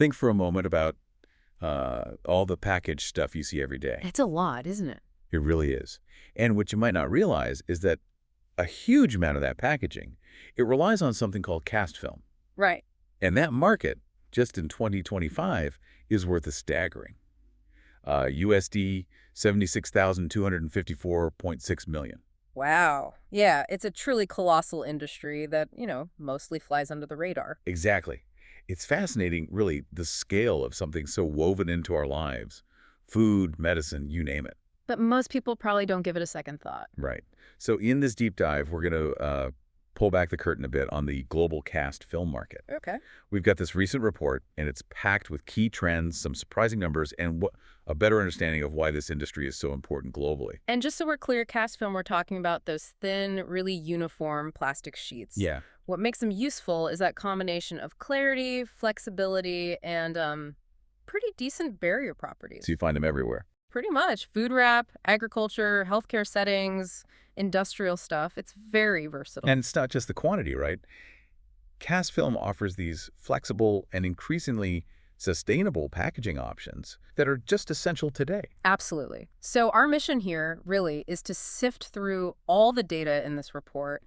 Think for a moment about all the packaged stuff you see every day. It's a lot, isn't it? It really is. And what you might not realize is that a huge amount of that packaging, it relies on something called cast film. Right. And that market, just in 2025, is worth a staggering USD 76,254.6 million. Wow. Yeah, it's a truly colossal industry that, mostly flies under the radar. Exactly. It's fascinating, really, the scale of something so woven into our lives. Food, medicine, you name it. But most people probably don't give it a second thought. Right. So in this deep dive, we're going to pull back the curtain a bit on the global cast film market. Okay. We've got this recent report, and it's packed with key trends, some surprising numbers, and a better understanding of why this industry is so important globally. And just so we're clear, cast film, we're talking about those thin, really uniform plastic sheets. Yeah. What makes them useful is that combination of clarity, flexibility, and pretty decent barrier properties. So you find them everywhere. Pretty much. Food wrap, agriculture, healthcare settings, industrial stuff. It's very versatile. And it's not just the quantity, right? Cast film offers these flexible and increasingly sustainable packaging options that are just essential today. Absolutely. So our mission here really is to sift through all the data in this report,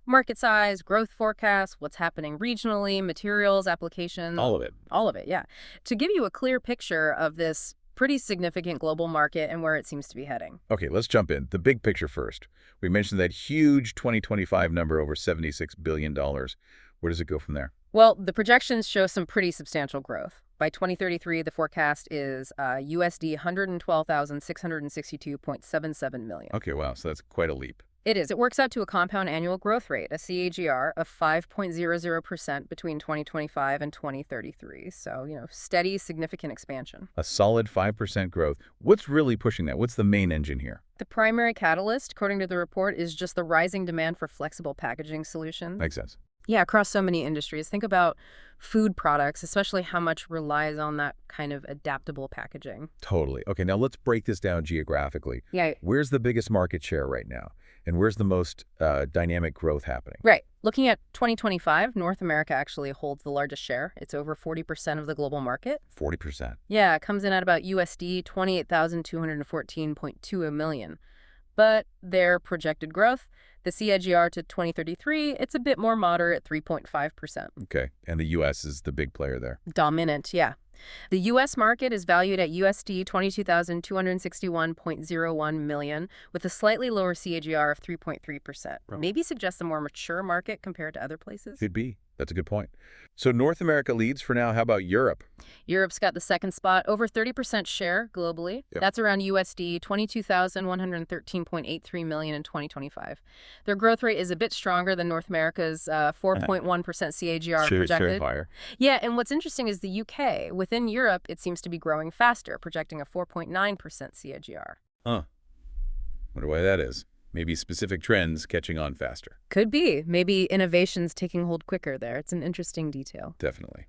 market size, growth forecasts, what's happening regionally, materials, applications. All of it. All of it, yeah. To give you a clear picture of this pretty significant global market and where it seems to be heading. Okay, let's jump in. The big picture first. We mentioned that huge 2025 number, over $76 billion. Where does it go from there? Well, the projections show some pretty substantial growth. By 2033, the forecast is USD 112,662.77 million. Okay, wow, so that's quite a leap. It is. It works out to a compound annual growth rate, a CAGR, of 5.00% between 2025 and 2033. So, steady, significant expansion. A solid 5% growth. What's really pushing that? What's the main engine here? The primary catalyst, according to the report, is just the rising demand for flexible packaging solutions. Makes sense. Yeah, across so many industries. Think about food products, especially how much relies on that kind of adaptable packaging. Totally. Okay, now let's break this down geographically. Yeah. Where's the biggest market share right now? And where's the most dynamic growth happening? Right. Looking at 2025, North America actually holds the largest share. It's over 40% of the global market. 40%. Yeah, it comes in at about USD 28,214.2 million. But their projected growth, the CAGR to 2033, it's a bit more moderate, 3.5%. Okay, and the U.S. is the big player there. Dominant, yeah. The U.S. market is valued at USD 22,261.01 million, with a slightly lower CAGR of 3.3%. Maybe suggests a more mature market compared to other places. Could be. That's a good point. So North America leads for now. How about Europe? Europe's got the second spot, over 30% share globally. Yep. That's around USD 22,113.83 million in 2025. Their growth rate is a bit stronger than North America's 4.1% CAGR projected. Sure, higher. Yeah, and what's interesting is the UK. Within Europe, it seems to be growing faster, projecting a 4.9% CAGR. Huh. Wonder why that is. Maybe specific trends catching on faster. Could be. Maybe innovation's taking hold quicker there. It's an interesting detail. Definitely.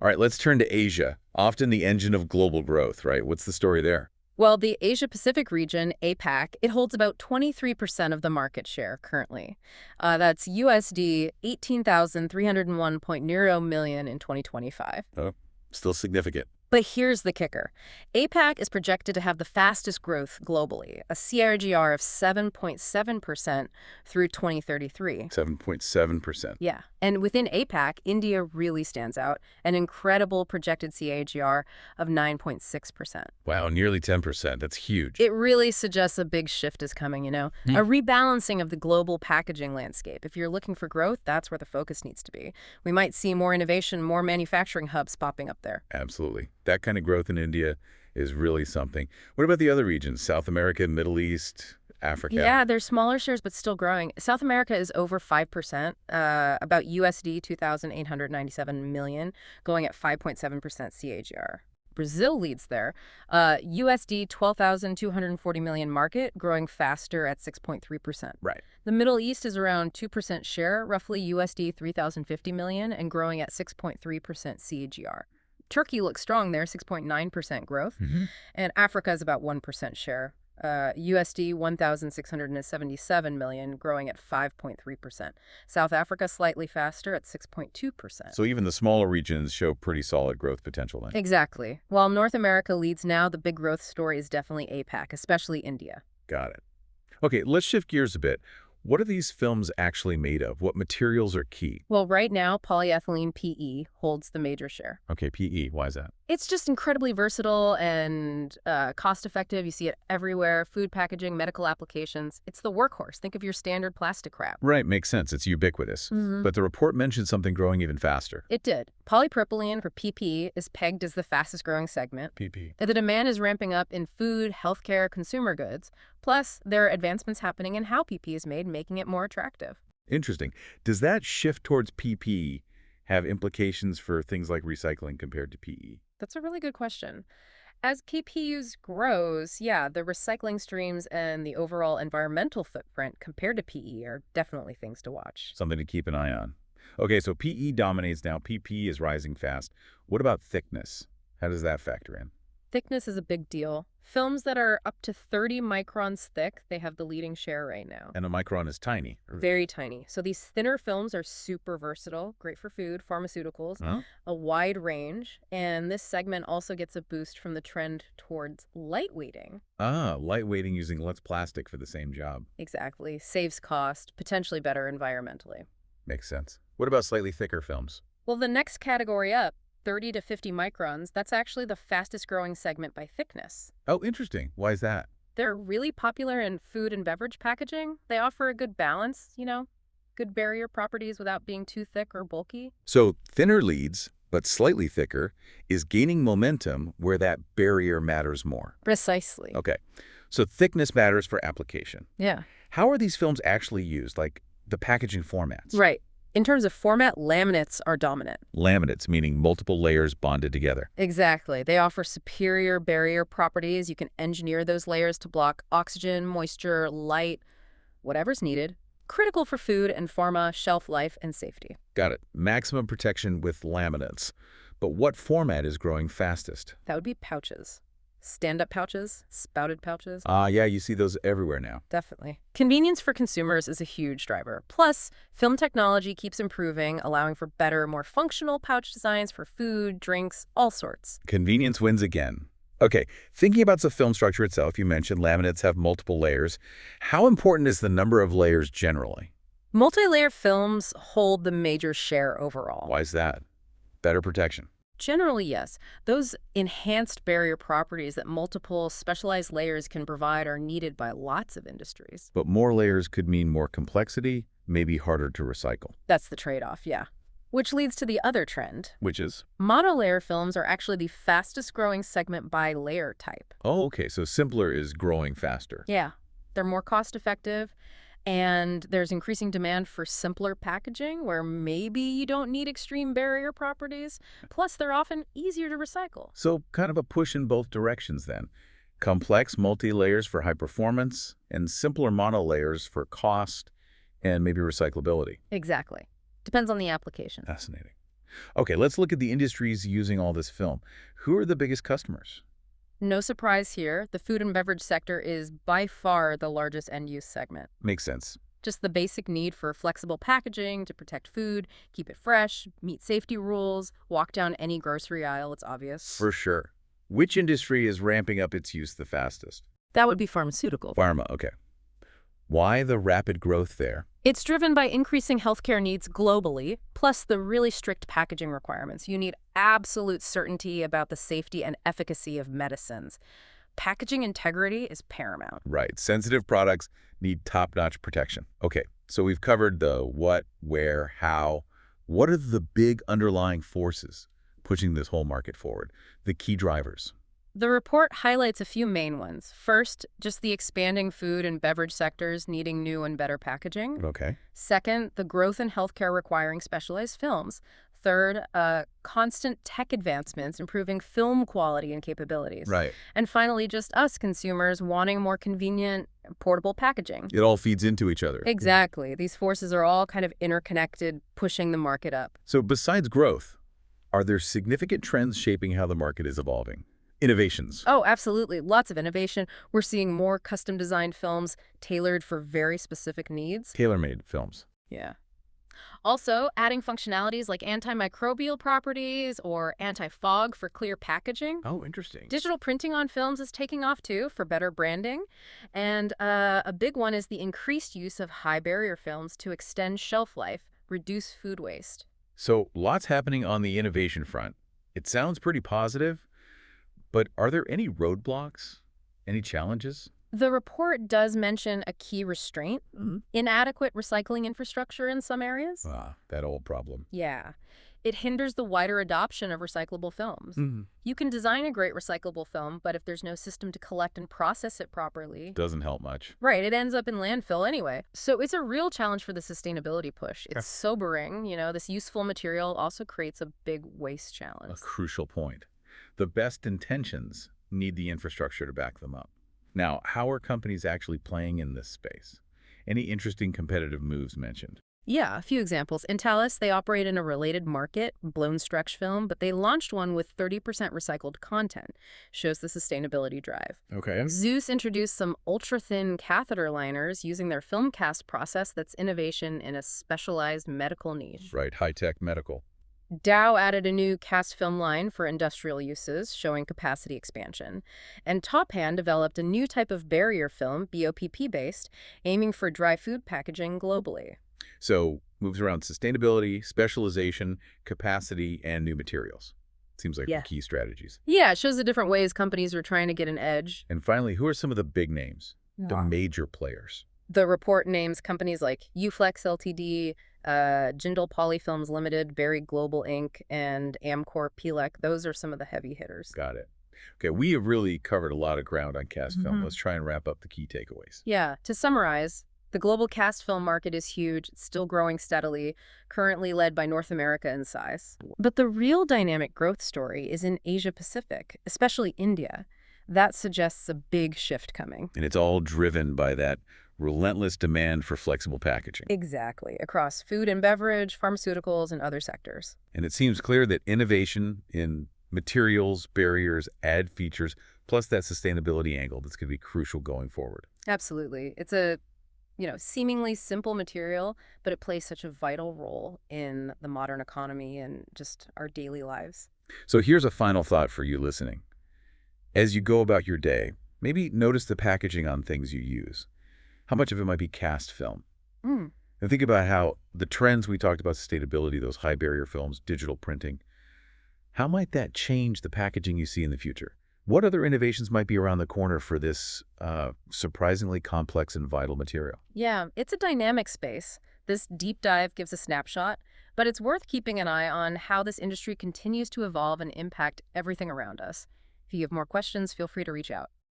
All right, let's turn to Asia. Often the engine of global growth, right? What's the story there? Well, the Asia-Pacific region, APAC, it holds about 23% of the market share currently. That's USD 18,301.0 million in 2025. Oh, still significant. But here's the kicker. APAC is projected to have the fastest growth globally, a CAGR of 7.7% through 2033. 7.7%. Yeah. And within APAC, India really stands out, an incredible projected CAGR of 9.6%. Wow, nearly 10%. That's huge. It really suggests a big shift is coming, a rebalancing of the global packaging landscape. If you're looking for growth, that's where the focus needs to be. We might see more innovation, more manufacturing hubs popping up there. Absolutely. That kind of growth in India is really something. What about the other regions? South America, Middle East, Africa? Yeah, they're smaller shares, but still growing. South America is over 5%, about USD 2,897 million, going at 5.7% CAGR. Brazil leads there. USD 12,240 million market, growing faster at 6.3%. Right. The Middle East is around 2% share, roughly USD 3,050 million, and growing at 6.3% CAGR. Turkey looks strong there, 6.9% growth. And Africa is about 1% share, USD 1,677 million, growing at 5.3%. South Africa slightly faster at 6.2%. So even the smaller regions show pretty solid growth potential then. Exactly. While North America leads now, the big growth story is definitely APAC, especially India. Got it. Okay, let's shift gears a bit. What are these films actually made of? What materials are key? Well, right now, polyethylene PE holds the major share. Okay, PE, why is that? It's just incredibly versatile and cost-effective. You see it everywhere: food packaging, medical applications. It's the workhorse. Think of your standard plastic wrap. Right, makes sense. It's ubiquitous. Mhm. But the report mentioned something growing even faster. It did. Polypropylene, for PP, is pegged as the fastest-growing segment. PP. The demand is ramping up in food, healthcare, consumer goods. Plus, there are advancements happening in how PP is made, making it more attractive. Interesting. Does that shift towards PP have implications for things like recycling compared to PE? That's a really good question. As PP use grows, yeah, the recycling streams and the overall environmental footprint compared to PE are definitely things to watch. Something to keep an eye on. Okay, so PE dominates now. PP is rising fast. What about thickness? How does that factor in? Thickness is a big deal. Films that are up to 30 microns thick, they have the leading share right now. And a micron is tiny. Very tiny. So these thinner films are super versatile, great for food, pharmaceuticals, Huh? a wide range. And this segment also gets a boost from the trend towards lightweighting. Ah, lightweighting using less plastic for the same job. Exactly. Saves cost, potentially better environmentally. Makes sense. What about slightly thicker films? Well, the next category up, 30 to 50 microns, that's actually the fastest growing segment by thickness. Oh, interesting. Why is that? They're really popular in food and beverage packaging. They offer a good balance, good barrier properties without being too thick or bulky. So thinner leads, but slightly thicker, is gaining momentum where that barrier matters more. Precisely. Okay, so thickness matters for application. Yeah. How are these films actually used, like the packaging formats? Right. In terms of format, laminates are dominant. Laminates, meaning multiple layers bonded together. Exactly. They offer superior barrier properties. You can engineer those layers to block oxygen, moisture, light, whatever's needed. Critical for food and pharma, shelf life, and safety. Got it. Maximum protection with laminates. But what format is growing fastest? That would be pouches. Stand-up pouches, spouted pouches. Yeah, you see those everywhere now. Definitely. Convenience for consumers is a huge driver. Plus, film technology keeps improving, allowing for better, more functional pouch designs for food, drinks, all sorts. Convenience wins again. Okay, thinking about the film structure itself, you mentioned laminates have multiple layers. How important is the number of layers generally? Multi-layer films hold the major share overall. Why is that? Better protection. Generally, yes. Those enhanced barrier properties that multiple specialized layers can provide are needed by lots of industries. But more layers could mean more complexity, maybe harder to recycle. That's the trade-off, yeah. Which leads to the other trend. Which is? Monolayer films are actually the fastest growing segment by layer type. Oh, okay, so simpler is growing faster. Yeah, they're more cost-effective, and there's increasing demand for simpler packaging where maybe you don't need extreme barrier properties. Plus, they're often easier to recycle. So kind of a push in both directions then. Complex multi-layers for high performance and simpler monolayers for cost and maybe recyclability. Exactly. Depends on the application. Fascinating. Okay, let's look at the industries using all this film. Who are the biggest customers? No surprise here, the food and beverage sector is by far the largest end-use segment. Makes sense. Just the basic need for flexible packaging to protect food, keep it fresh, meet safety rules, walk down any grocery aisle, it's obvious. For sure. Which industry is ramping up its use the fastest? That would be pharmaceutical. Pharma, okay. Why the rapid growth there? It's driven by increasing healthcare needs globally, plus the really strict packaging requirements. You need absolute certainty about the safety and efficacy of medicines. Packaging integrity is paramount. Right. Sensitive products need top-notch protection. Okay, so we've covered the what, where, how. What are the big underlying forces pushing this whole market forward? The key drivers. The report highlights a few main ones. First, just the expanding food and beverage sectors needing new and better packaging. Okay. Second, the growth in healthcare requiring specialized films. Third, constant tech advancements improving film quality and capabilities. Right. And finally, just us consumers wanting more convenient, portable packaging. It all feeds into each other. Exactly. These forces are all kind of interconnected, pushing the market up. So besides growth, are there significant trends shaping how the market is evolving? innovations. Oh, absolutely. Lots of innovation. We're seeing more custom-designed films tailored for very specific needs. Tailor-made films. Yeah. Also, adding functionalities like antimicrobial properties or anti-fog for clear packaging. Oh, interesting. Digital printing on films is taking off too for better branding. And a big one is the increased use of high barrier films to extend shelf life, reduce food waste. So lots happening on the innovation front. It sounds pretty positive, but are there any roadblocks? Any challenges? The report does mention a key restraint, inadequate recycling infrastructure in some areas. Ah, that old problem. Yeah. It hinders the wider adoption of recyclable films. You can design a great recyclable film, but if there's no system to collect and process it properly, Doesn't help much. right, it ends up in landfill anyway. So it's a real challenge for the sustainability push. It's sobering, this useful material also creates a big waste A challenge. crucial point. The best intentions need the infrastructure to back them up. Now, how are companies actually playing in this space? Any interesting competitive moves mentioned? Yeah, a few examples. In Thales, they operate in a related market, blown stretch film, but they launched one with 30% recycled content. Shows the sustainability drive. Okay. Zeus introduced some ultra-thin catheter liners using their film cast process that's innovation in a specialized medical niche. Right, high-tech medical. Dow added a new cast film line for industrial uses, showing capacity expansion. And Top Hand developed a new type of barrier film, BOPP-based, aiming for dry food packaging globally. So, moves around sustainability, specialization, capacity, and new materials. Seems like Yeah. the key strategies. Yeah, it shows the different ways companies are trying to get an edge. And finally, who are some of the big names? The Wow. major players. The report names companies like Uflex Ltd., Jindal Polyfilms Limited, Berry Global Inc., and Amcor Pelec. Those are some of the heavy hitters. Got it. Okay, we have really covered a lot of ground on cast film. Mhm. Let's try and wrap up the key takeaways. Yeah, to summarize, the global cast film market is huge. It's still growing steadily, currently led by North America in size. But the real dynamic growth story is in Asia Pacific, especially India. That suggests a big shift coming. And it's all driven by that relentless demand for flexible packaging. Exactly, across food and beverage, pharmaceuticals, and other sectors. And it seems clear that innovation in materials, barriers, add features, plus that sustainability angle that's going to be crucial going forward. Absolutely. It's a, seemingly simple material, but it plays such a vital role in the modern economy and just our daily lives. So here's a final thought for you listening. As you go about your day, maybe notice the packaging on things you use. How much of it might be cast film? Mm. And think about how the trends we talked about, sustainability, those high barrier films, digital printing, how might that change the packaging you see in the future? What other innovations might be around the corner for this surprisingly complex and vital material? Yeah, it's a dynamic space. This deep dive gives a snapshot, but it's worth keeping an eye on how this industry continues to evolve and impact everything around us. If you have more questions, feel free to reach out.